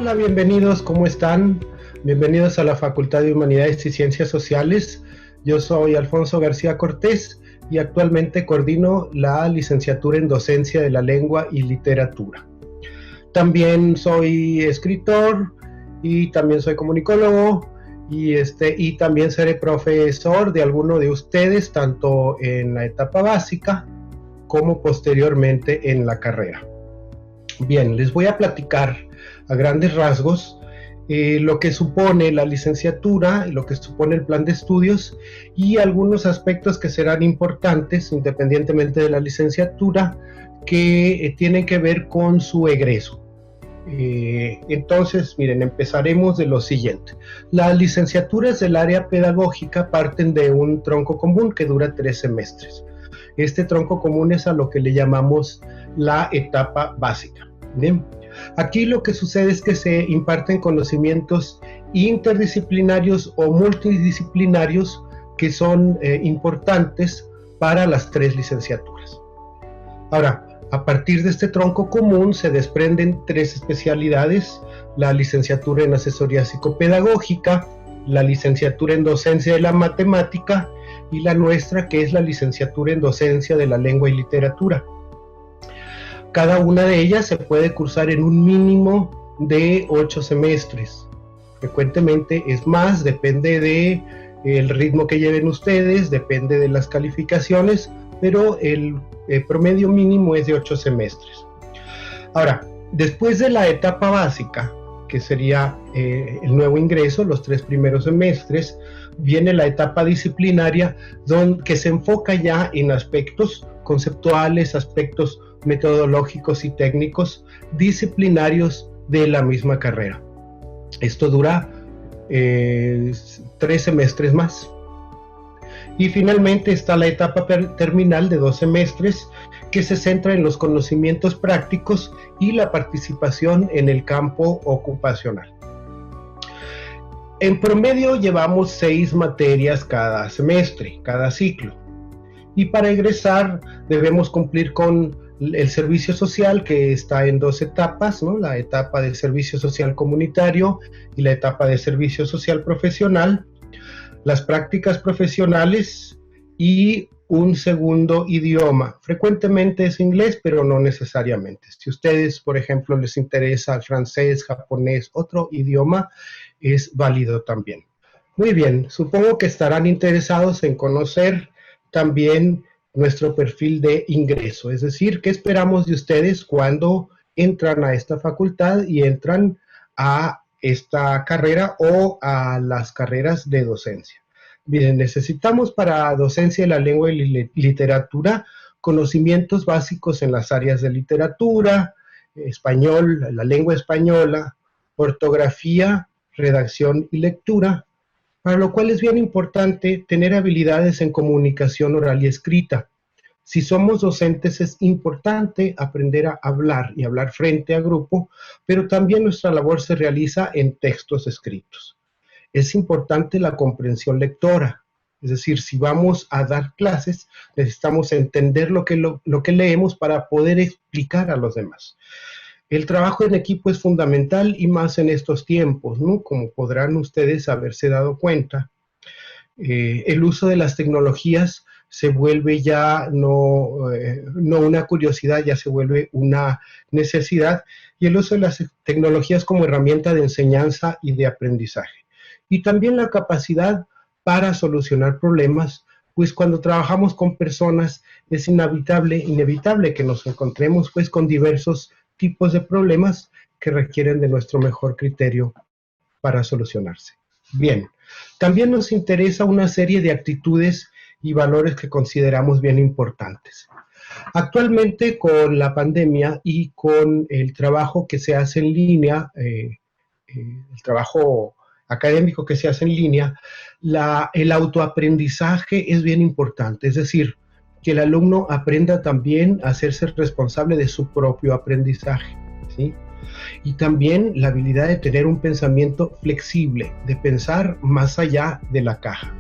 Hola, bienvenidos, ¿cómo están? Bienvenidos a la Facultad de Humanidades y Ciencias Sociales. Yo soy Alfonso García Cortés y actualmente coordino la licenciatura en Docencia de la Lengua y Literatura. También soy escritor y también soy comunicólogo y también seré profesor de alguno de ustedes, tanto en la etapa básica como posteriormente en la carrera. Bien, les voy a platicar a grandes rasgos lo que supone la licenciatura, lo que supone el plan de estudios y algunos aspectos que serán importantes independientemente de la licenciatura que tienen que ver con su egreso. Entonces, miren, empezaremos de lo siguiente. Las licenciaturas del área pedagógica parten de un tronco común que dura 3 semestres. Este tronco común es a lo que le llamamos la etapa básica. Bien. Aquí lo que sucede es que se imparten conocimientos interdisciplinarios o multidisciplinarios que son importantes para las 3 licenciaturas. Ahora, a partir de este tronco común se desprenden 3 especialidades: la licenciatura en asesoría psicopedagógica, la licenciatura en docencia de la matemática y la nuestra, que es la licenciatura en docencia de la lengua y literatura. Cada una de ellas se puede cursar en un mínimo de 8 semestres. Frecuentemente es más, depende del ritmo que lleven ustedes, depende de las calificaciones, pero el promedio mínimo es de 8 semestres. Ahora, después de la etapa básica, que sería el nuevo ingreso, los 3 primeros semestres, viene la etapa disciplinaria, que se enfoca ya en aspectos conceptuales, aspectos metodológicos y técnicos disciplinarios de la misma carrera. Esto dura 3 semestres más. Y finalmente está la etapa terminal de 2 semestres, que se centra en los conocimientos prácticos y la participación en el campo ocupacional. En promedio llevamos 6 materias cada semestre, cada ciclo. Y para egresar debemos cumplir con el servicio social, que está en 2 etapas, ¿no? La etapa de servicio social comunitario y la etapa de servicio social profesional, las prácticas profesionales y un segundo idioma. Frecuentemente es inglés, pero no necesariamente. Si ustedes, por ejemplo, les interesa el francés, japonés, otro idioma, es válido también. Muy bien, supongo que estarán interesados en conocer también nuestro perfil de ingreso, es decir, qué esperamos de ustedes cuando entran a esta facultad y entran a esta carrera o a las carreras de docencia. Bien, necesitamos para docencia de la lengua y literatura conocimientos básicos en las áreas de literatura, español, la lengua española, ortografía, redacción y lectura, para lo cual es bien importante tener habilidades en comunicación oral y escrita. Si somos docentes es importante aprender a hablar y hablar frente a grupo, pero también nuestra labor se realiza en textos escritos. Es importante la comprensión lectora, es decir, si vamos a dar clases necesitamos entender lo que leemos para poder explicar a los demás. El trabajo en equipo es fundamental y más en estos tiempos, ¿no? Como podrán ustedes haberse dado cuenta, el uso de las tecnologías se vuelve ya no una curiosidad, ya se vuelve una necesidad, y el uso de las tecnologías como herramienta de enseñanza y de aprendizaje. Y también la capacidad para solucionar problemas, pues cuando trabajamos con personas es inevitable que nos encontremos pues con diversos tipos de problemas que requieren de nuestro mejor criterio para solucionarse. Bien, también nos interesa una serie de actitudes y valores que consideramos bien importantes. Actualmente, con la pandemia y con el trabajo que se hace en línea, el trabajo académico que se hace en línea, el autoaprendizaje es bien importante, es decir, que el alumno aprenda también a hacerse responsable de su propio aprendizaje, ¿sí? Y también la habilidad de tener un pensamiento flexible, de pensar más allá de la caja.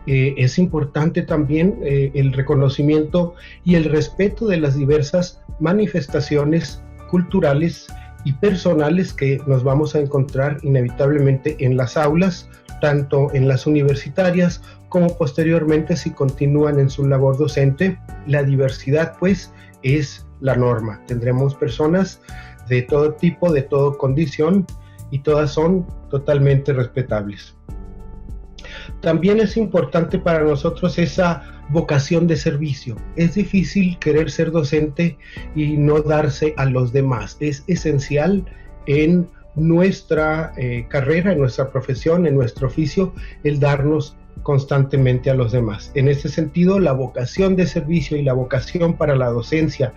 Es importante también el reconocimiento y el respeto de las diversas manifestaciones culturales y personales que nos vamos a encontrar inevitablemente en las aulas, tanto en las universitarias como posteriormente si continúan en su labor docente. La diversidad pues es la norma. Tendremos personas de todo tipo, de toda condición, y todas son totalmente respetables. También es importante para nosotros esa vocación de servicio. Es difícil querer ser docente y no darse a los demás. Es esencial en nuestra carrera, en nuestra profesión, en nuestro oficio, el darnos constantemente a los demás. En este sentido, la vocación de servicio y la vocación para la docencia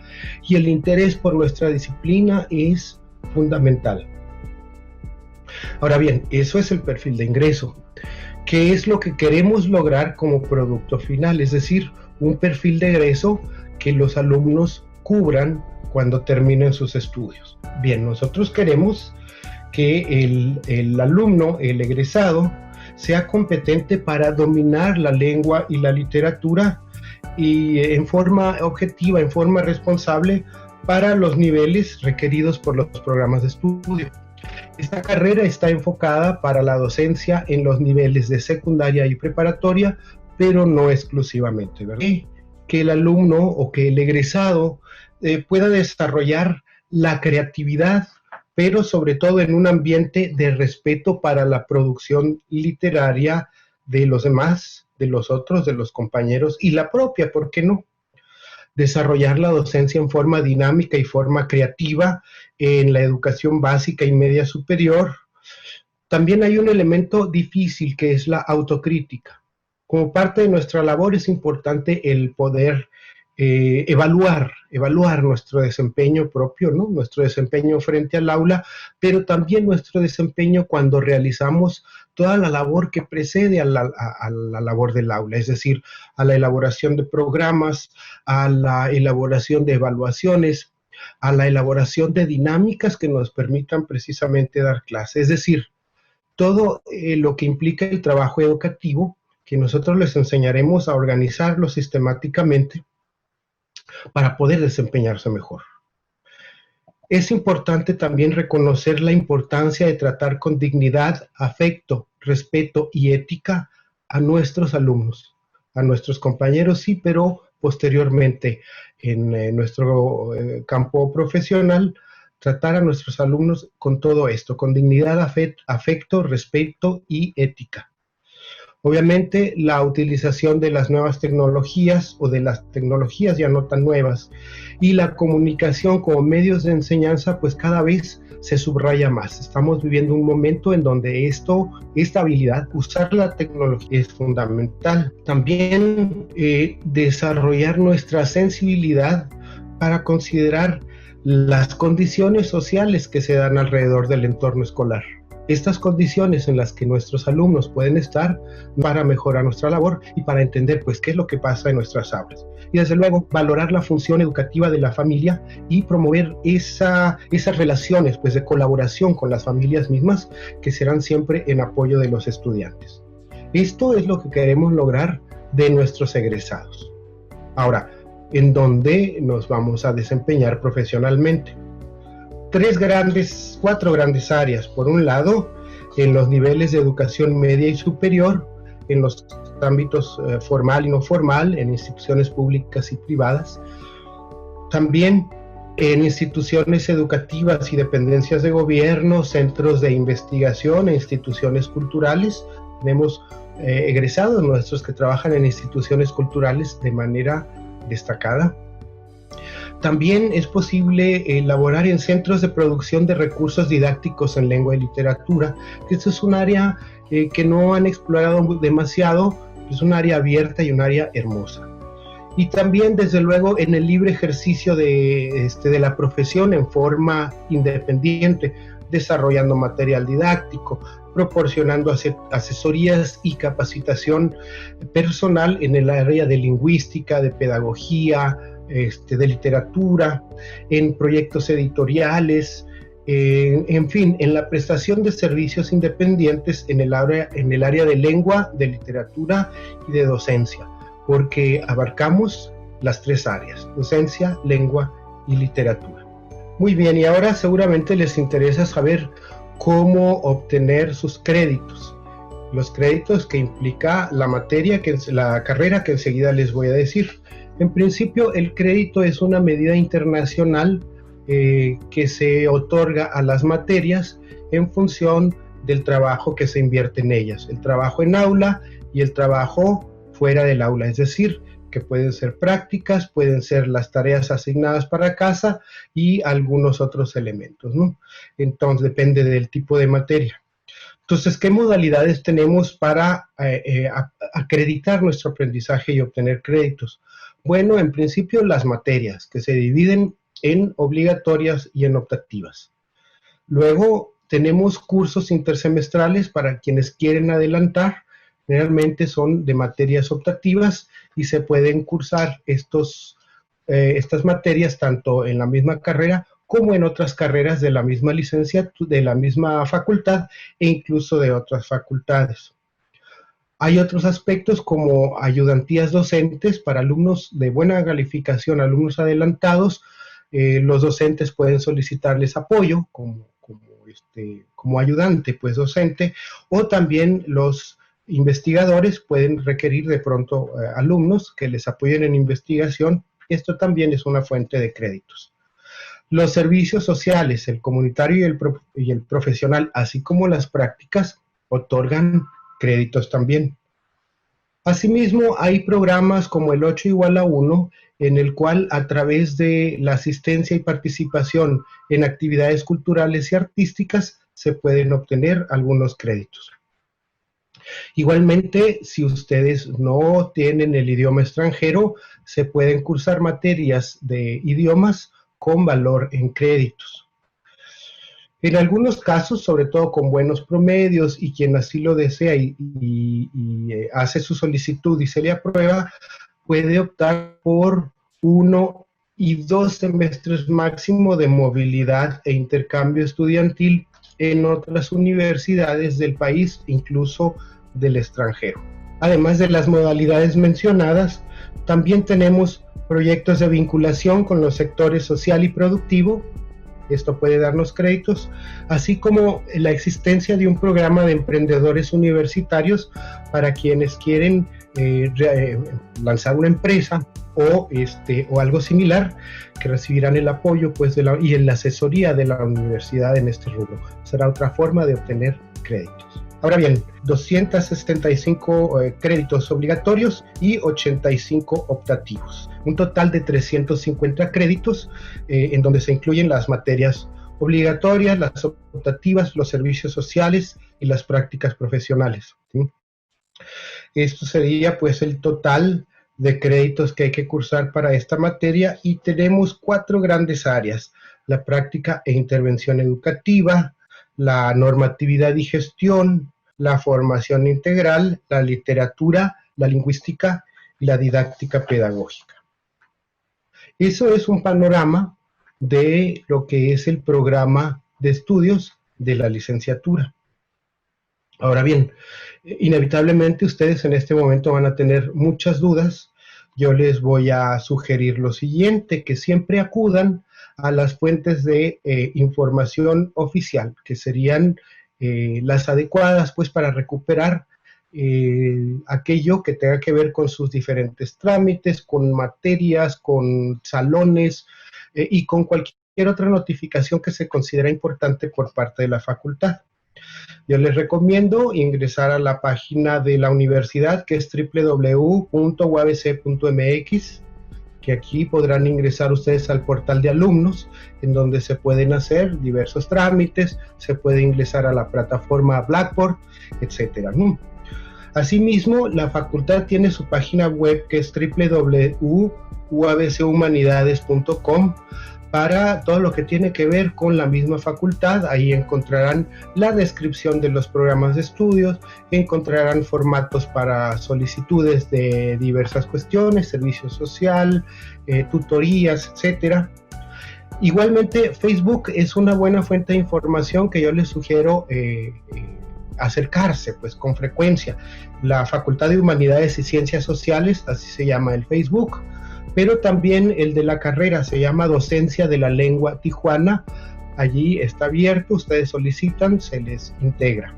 y el interés por nuestra disciplina es fundamental. Ahora bien, eso es el perfil de ingreso. ¿Qué es lo que queremos lograr como producto final? Es decir, un perfil de egreso que los alumnos cubran cuando terminen sus estudios. Bien, nosotros queremos que el alumno, el egresado, sea competente para dominar la lengua y la literatura y en forma objetiva, en forma responsable para los niveles requeridos por los programas de estudio. Esta carrera está enfocada para la docencia en los niveles de secundaria y preparatoria, pero no exclusivamente, ¿verdad? Que el alumno o que el egresado pueda desarrollar la creatividad, pero sobre todo en un ambiente de respeto para la producción literaria de los demás, de los otros, de los compañeros y la propia, ¿por qué no? Desarrollar la docencia en forma dinámica y forma creativa en la educación básica y media superior. También hay un elemento difícil que es la autocrítica. Como parte de nuestra labor es importante el poder evaluar nuestro desempeño propio, ¿no? Nuestro desempeño frente al aula, pero también nuestro desempeño cuando realizamos toda la labor que precede a la labor del aula, es decir, a la elaboración de programas, a la elaboración de evaluaciones, a la elaboración de dinámicas que nos permitan precisamente dar clase, es decir, todo lo que implica el trabajo educativo, que nosotros les enseñaremos a organizarlo sistemáticamente para poder desempeñarse mejor. Es importante también reconocer la importancia de tratar con dignidad, afecto, respeto y ética a nuestros alumnos, a nuestros compañeros, sí, pero posteriormente en nuestro campo profesional, tratar a nuestros alumnos con todo esto, con dignidad, afecto, respeto y ética. Obviamente, la utilización de las nuevas tecnologías o de las tecnologías ya no tan nuevas y la comunicación como medios de enseñanza, pues cada vez se subraya más. Estamos viviendo un momento en donde esta habilidad, usar la tecnología es fundamental. También desarrollar nuestra sensibilidad para considerar las condiciones sociales que se dan alrededor del entorno escolar. Estas condiciones en las que nuestros alumnos pueden estar para mejorar nuestra labor y para entender pues qué es lo que pasa en nuestras aulas. Y desde luego valorar la función educativa de la familia y promover esas relaciones pues de colaboración con las familias mismas que serán siempre en apoyo de los estudiantes. Esto es lo que queremos lograr de nuestros egresados. Ahora, ¿en dónde nos vamos a desempeñar profesionalmente? Cuatro grandes áreas. Por un lado, en los niveles de educación media y superior, en los ámbitos formal y no formal, en instituciones públicas y privadas. También en instituciones educativas y dependencias de gobierno, centros de investigación e instituciones culturales. Tenemos egresados nuestros que trabajan en instituciones culturales de manera destacada. También es posible elaborar en centros de producción de recursos didácticos en lengua y literatura, que esto es un área que no han explorado demasiado, es un área abierta y un área hermosa. Y también, desde luego, en el libre ejercicio de la profesión en forma independiente, desarrollando material didáctico, proporcionando asesorías y capacitación personal en el área de lingüística, de pedagogía, de literatura, en proyectos editoriales, en fin, en la prestación de servicios independientes en el área de lengua, de literatura y de docencia, porque abarcamos las tres áreas, docencia, lengua y literatura. Muy bien, y ahora seguramente les interesa saber cómo obtener sus créditos. Los créditos que implica la materia, la carrera que enseguida les voy a decir. En principio, el crédito es una medida internacional que se otorga a las materias en función del trabajo que se invierte en ellas, el trabajo en aula y el trabajo fuera del aula, es decir, que pueden ser prácticas, pueden ser las tareas asignadas para casa y algunos otros elementos, ¿no? Entonces, depende del tipo de materia. Entonces, ¿qué modalidades tenemos para acreditar nuestro aprendizaje y obtener créditos? Bueno, en principio las materias, que se dividen en obligatorias y en optativas. Luego tenemos cursos intersemestrales para quienes quieren adelantar, generalmente son de materias optativas y se pueden cursar estas materias tanto en la misma carrera como en otras carreras de la misma licenciatura, de la misma facultad e incluso de otras facultades. Hay otros aspectos como ayudantías docentes para alumnos de buena calificación, alumnos adelantados. Los docentes pueden solicitarles apoyo como ayudante, pues docente, o también los investigadores pueden requerir de pronto alumnos que les apoyen en investigación. Esto también es una fuente de créditos. Los servicios sociales, el comunitario y el profesional, así como las prácticas, otorgan créditos también. Asimismo, hay programas como el 8=1, en el cual a través de la asistencia y participación en actividades culturales y artísticas se pueden obtener algunos créditos. Igualmente, si ustedes no tienen el idioma extranjero, se pueden cursar materias de idiomas con valor en créditos. En algunos casos, sobre todo con buenos promedios y quien así lo desea y hace su solicitud y se le aprueba, puede optar por 1 y 2 semestres máximo de movilidad e intercambio estudiantil en otras universidades del país, incluso del extranjero. Además de las modalidades mencionadas, también tenemos proyectos de vinculación con los sectores social y productivo. Esto puede darnos créditos, así como la existencia de un programa de emprendedores universitarios para quienes quieren lanzar una empresa o algo similar, que recibirán el apoyo pues, y la asesoría de la universidad en este rubro. Será otra forma de obtener créditos. Ahora bien, 275 créditos obligatorios y 85 optativos. Un total de 350 créditos en donde se incluyen las materias obligatorias, las optativas, los servicios sociales y las prácticas profesionales, ¿sí? Esto sería pues el total de créditos que hay que cursar para esta materia y tenemos 4 grandes áreas: la práctica e intervención educativa, la normatividad y gestión, la formación integral, la literatura, la lingüística y la didáctica pedagógica. Eso es un panorama de lo que es el programa de estudios de la licenciatura. Ahora bien, inevitablemente ustedes en este momento van a tener muchas dudas. Yo les voy a sugerir lo siguiente, que siempre acudan a las fuentes de información oficial, que serían las adecuadas pues para recuperar aquello que tenga que ver con sus diferentes trámites, con materias, con salones y con cualquier otra notificación que se considera importante por parte de la facultad. Yo les recomiendo ingresar a la página de la universidad, que es www.uabc.mx, que aquí podrán ingresar ustedes al portal de alumnos, en donde se pueden hacer diversos trámites, se puede ingresar a la plataforma Blackboard, etcétera, ¿no? Asimismo, la facultad tiene su página web, que es www.uabchumanidades.com, para todo lo que tiene que ver con la misma facultad. Ahí encontrarán la descripción de los programas de estudios, encontrarán formatos para solicitudes de diversas cuestiones, servicio social, tutorías, etcétera. Igualmente, Facebook es una buena fuente de información que yo les sugiero acercarse pues con frecuencia. La Facultad de Humanidades y Ciencias Sociales, así se llama el Facebook. pero también el de la carrera se llama Docencia de la Lengua Tijuana. Allí está abierto, ustedes solicitan, se les integra.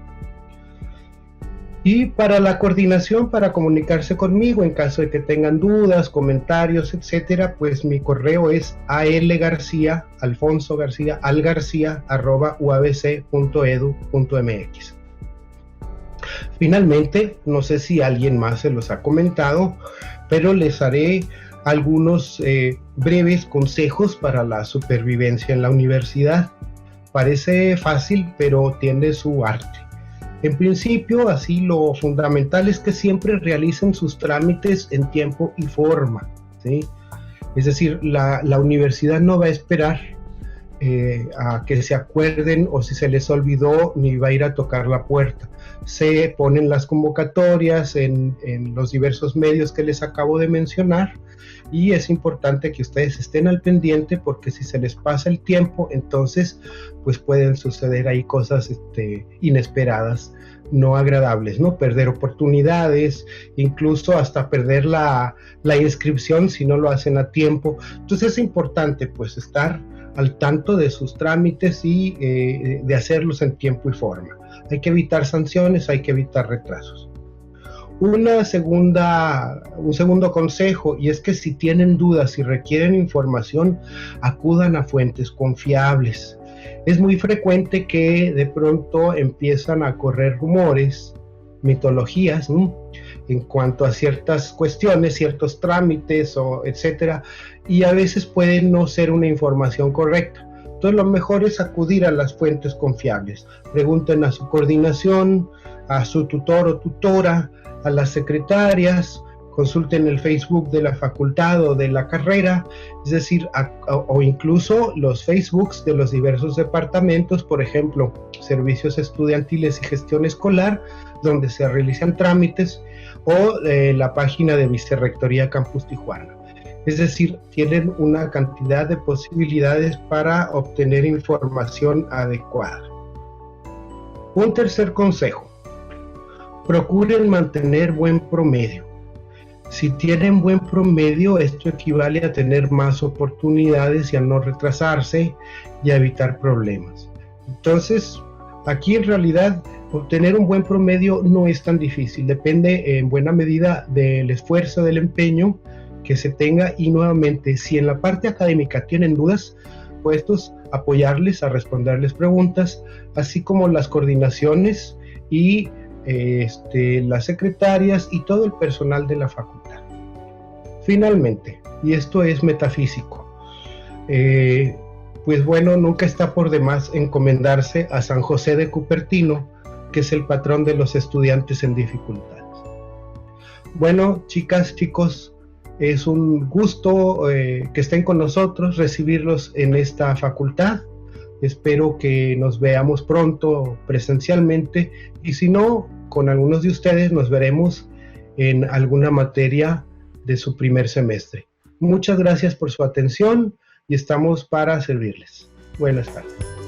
Y para la coordinación, para comunicarse conmigo en caso de que tengan dudas, comentarios, etcétera, pues mi correo es algarcia@uabc.edu.mx. Finalmente, no sé si alguien más se los ha comentado, pero les haré algunos breves consejos para la supervivencia en la universidad. Parece fácil, pero tiene su arte. En principio, así lo fundamental es que siempre realicen sus trámites en tiempo y forma, ¿sí? Es decir, la universidad no va a esperar a que se acuerden o si se les olvidó, ni va a ir a tocar la puerta. Se ponen las convocatorias en los diversos medios que les acabo de mencionar, y es importante que ustedes estén al pendiente, porque si se les pasa el tiempo, entonces pues pueden suceder ahí cosas inesperadas, no agradables, ¿no? Perder oportunidades, incluso hasta perder la inscripción si no lo hacen a tiempo. Entonces es importante pues estar al tanto de sus trámites y de hacerlos en tiempo y forma. Hay que evitar sanciones, hay que evitar retrasos. Un segundo consejo, y es que si tienen dudas, si requieren información, acudan a fuentes confiables. Es muy frecuente que de pronto empiezan a correr rumores, mitologías, ¿no?, en cuanto a ciertas cuestiones, ciertos trámites, etcétera, y a veces puede no ser una información correcta. Entonces lo mejor es acudir a las fuentes confiables. Pregunten a su coordinación, a su tutor o tutora, a las secretarias, consulten el Facebook de la facultad o de la carrera, es decir, o incluso los Facebooks de los diversos departamentos, por ejemplo, servicios estudiantiles y gestión escolar, donde se realizan trámites, o la página de Vicerrectoría Campus Tijuana. Es decir, tienen una cantidad de posibilidades para obtener información adecuada. Un tercer consejo: procuren mantener buen promedio. Si tienen buen promedio, esto equivale a tener más oportunidades y a no retrasarse y a evitar problemas. Entonces, aquí en realidad obtener un buen promedio no es tan difícil, depende en buena medida del esfuerzo, del empeño que se tenga, y nuevamente, si en la parte académica tienen dudas, puestos a apoyarles, a responderles preguntas, así como las coordinaciones y las secretarias y todo el personal de la facultad. Finalmente, y esto es metafísico, pues bueno, nunca está por demás encomendarse a San José de Cupertino, que es el patrón de los estudiantes en dificultades. Bueno, chicas, chicos, es un gusto que estén con nosotros, recibirlos en esta facultad. Espero que nos veamos pronto presencialmente, y si no, con algunos de ustedes nos veremos en alguna materia de su primer semestre. Muchas gracias por su atención y estamos para servirles. Buenas tardes.